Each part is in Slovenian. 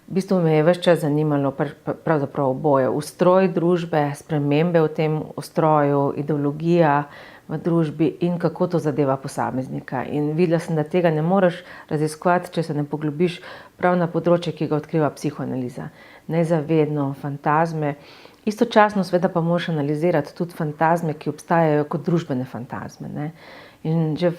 V bistvu me je ves čas zanimalo pravzaprav oboje. Ustroj družbe, spremembe v tem ustroju, ideologija v družbi in kako to zadeva posameznika. In videla sem, da tega ne moreš raziskovati, če se ne poglobiš prav na področje, ki ga odkriva psihoanaliza. Nezavedno, fantazme. Istočasno seveda pa moraš analizirati tudi fantazme, ki obstajajo kot družbene fantazme, ne. In že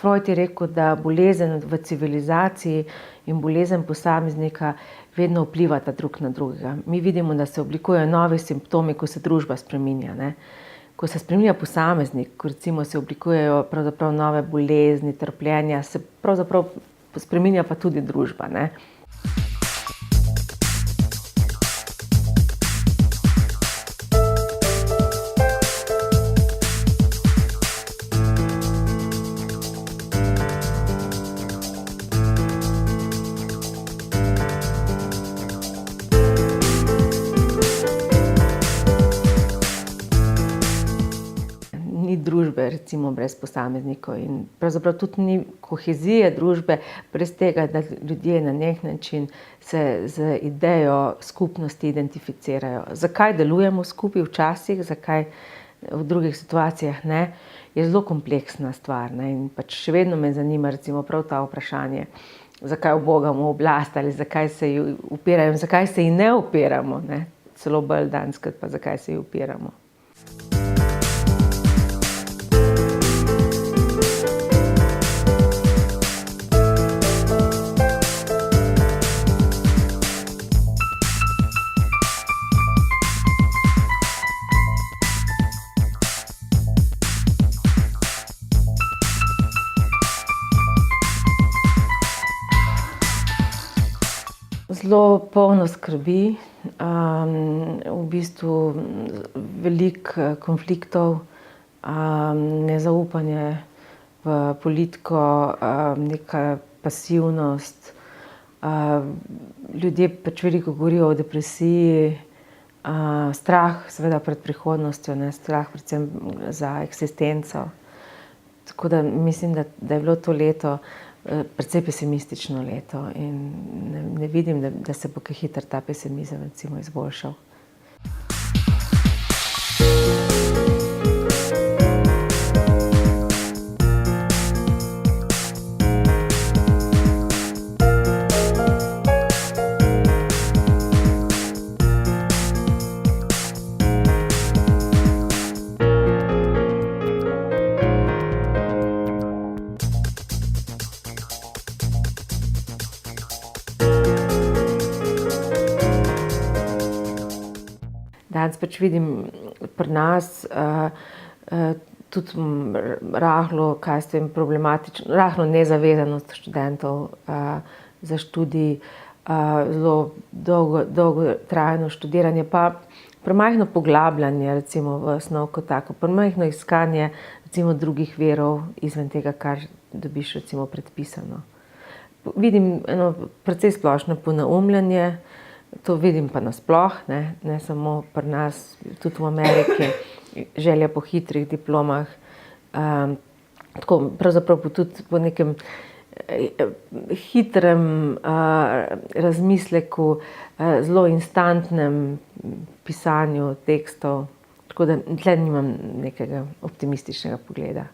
Freud je rekel, da bolezen v civilizaciji in bolezen posameznika vedno vplivata drug na drugega. Mi vidimo, da se oblikujejo novi simptomi, ko se družba spreminja, ne. Ko se spreminja posameznik, ko recimo se oblikujejo pravzaprav nove bolezni, trpljenja, se pravzaprav spreminja pa tudi družba, ne. Ni družbe recimo brez posameznikov in pravzaprav tudi ni kohezije družbe brez tega, da ljudje na neki način se z idejo skupnosti identificirajo. Zakaj delujemo skupaj včasih, zakaj v drugih situacijah ne, je zelo kompleksna stvar, ne, in pač še vedno me zanima recimo prav ta vprašanje, zakaj ubogamo oblast ali zakaj se ji upirajo in zakaj se ji ne upiramo, ne, celo bolj danskrat pa zakaj se ji upiramo. Zelo polno skrbi, v bistvu veliko konfliktov, nezaupanje v politiko, neka pasivnost. Ljudje pač veliko govorijo o depresiji, strah seveda pred prihodnostjo, ne, strah predvsem za eksistenco. Tako da mislim, da je bilo to leto precej pesimistično leto in ne vidim, da se bo kaj hitro ta pesimizem recimo izboljšal. Danes pač vidim pri nas tudi rahlo, rahlo nezavezanost študentov za študij, zelo dolgotrajno študiranje, pa premajhno poglabljanje recimo v snov kot tako, premajhno iskanje recimo drugih virov izven tega, kar dobiš recimo predpisano. Vidim eno precej splošno ponaumljanje. To vidim pa nasploh, ne samo pri nas, tudi v Ameriki, želja po hitrih diplomah. Tako pravzaprav tudi po nekem hitrem razmisleku, zelo instantnem pisanju tekstov. Tako da tule nimam nekega optimističnega pogleda.